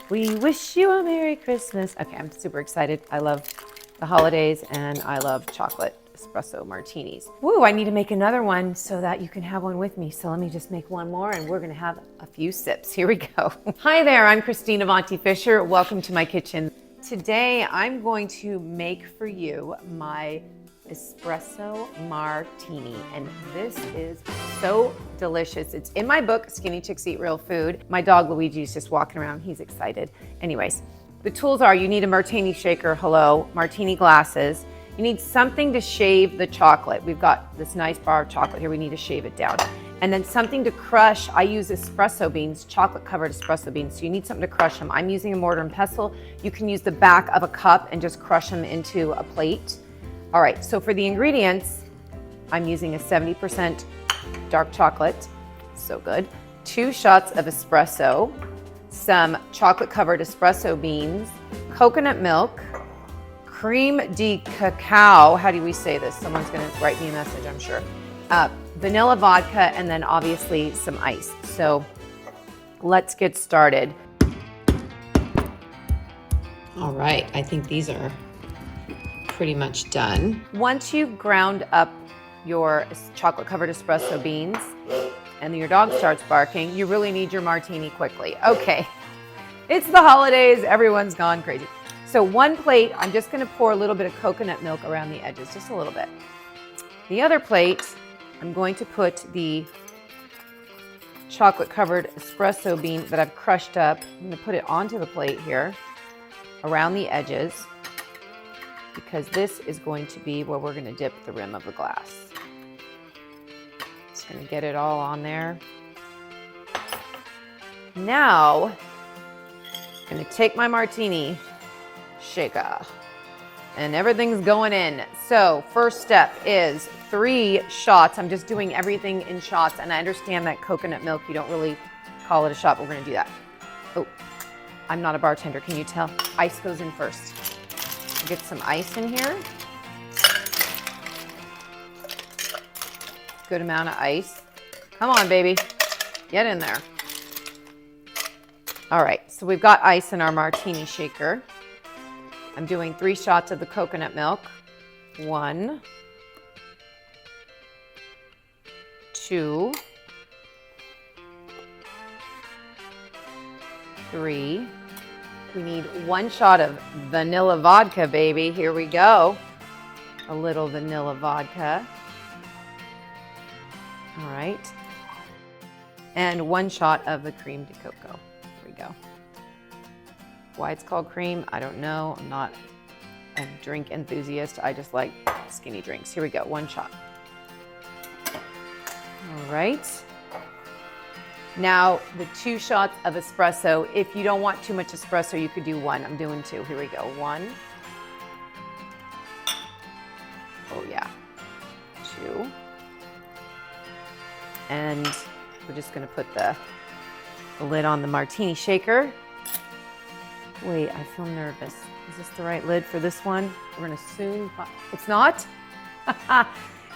We wish you a Merry Christmas. Okay, I'm super excited. I love the holidays and I love chocolate espresso martinis. Woo, I need to make another one so that you can have one with me. So let me just make one more and we're gonna have a few sips. Here we go. Hi there, I'm Christina Monty Fisher. Welcome to my kitchen. Today, I'm going to make for you my espresso martini, and this is so delicious. It's in my book, Skinny Chicks Eat Real Food. My dog Luigi's just walking around, he's excited. Anyways, the tools are you need a martini shaker, hello, martini glasses. You need something to shave the chocolate. We've got this nice bar of chocolate here, we need to shave it down. And then something to crush. I use espresso beans, chocolate covered espresso beans. So you need something to crush them. I'm using a mortar and pestle. You can use the back of a cup and just crush them into a plate. All right, so for the ingredients, I'm using a 70% dark chocolate, so good. 2 shots of espresso, some chocolate covered espresso beans, coconut milk, creme de cacao. How do we say this? Someone's gonna write me a message, I'm sure. Vanilla vodka, and then obviously some ice. So let's get started. All right, I think these are pretty much done. Once you've ground up your chocolate covered espresso beans and your dog starts barking, you really need your martini quickly. Okay, it's the holidays, everyone's gone crazy. So 1 plate, I'm just gonna pour a little bit of coconut milk around the edges, just a little bit. The other plate, I'm going to put the chocolate covered espresso bean that I've crushed up. I'm gonna put it onto the plate here around the edges because this is going to be where we're gonna dip the rim of the glass. Just gonna get it all on there. Now, I'm gonna take my martini shaker and everything's going in. So first step is 3 shots. I'm just doing everything in shots, and I understand that coconut milk, you don't really call it a shot, but we're gonna do that. Oh, I'm not a bartender, can you tell? Ice goes in first. Get some ice in here. Good amount of ice. Come on, baby, get in there. All right, so we've got ice in our martini shaker. I'm doing 3 shots of the coconut milk. 1, 2, 3. We need 1 shot of vanilla vodka, baby. Here we go. A little vanilla vodka. All right. And 1 shot of the creme de cocoa. Here we go. Why it's called cream, I don't know. I'm not a drink enthusiast. I just like skinny drinks. Here we go, 1 shot. All right. Now the 2 shots of espresso. If you don't want too much espresso, you could do 1. I'm doing 2. Here we go, 1. Oh yeah, 2. And we're just gonna put the lid on the martini shaker. Wait, I feel nervous. Is this the right lid for this one? We're gonna soon find. It's not?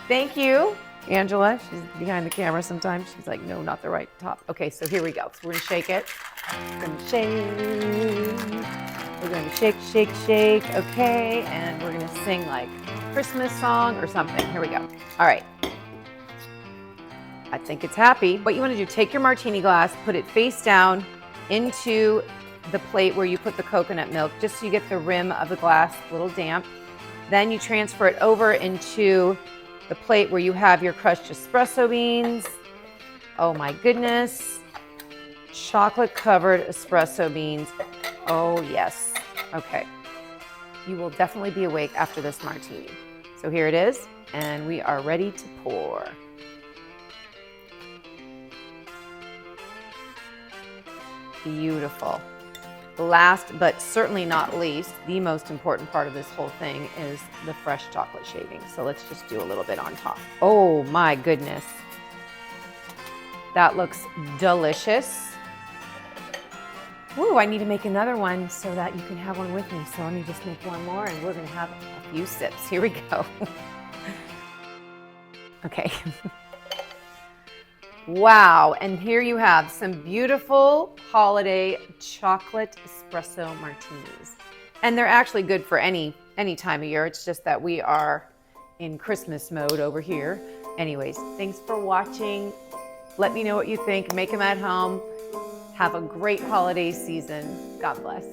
Thank you, Angela. She's behind the camera sometimes. She's like, no, not the right top. Okay, so here we go. So we're gonna shake it. We're gonna shake. We're gonna shake, shake, shake. Okay, and we're gonna sing like a Christmas song or something. Here we go. All right. I think it's happy. What you wanna do, take your martini glass, put it face down into the plate where you put the coconut milk, just so you get the rim of the glass a little damp. Then you transfer it over into the plate where you have your crushed espresso beans. Oh my goodness. Chocolate covered espresso beans. Oh yes. Okay. You will definitely be awake after this martini. So here it is, and we are ready to pour. Beautiful. Last but certainly not least, the most important part of this whole thing is the fresh chocolate shavings. So let's just do a little bit on top. Oh my goodness. That looks delicious. Ooh, I need to make another one so that you can have one with me. So let me just make one more and we're gonna have a few sips. Here we go. Okay. Wow, and here you have some beautiful holiday chocolate espresso martinis. And they're actually good for any time of year. It's just that we are in Christmas mode over here. Anyways, thanks for watching. Let me know what you think. Make them at home. Have a great holiday season. God bless.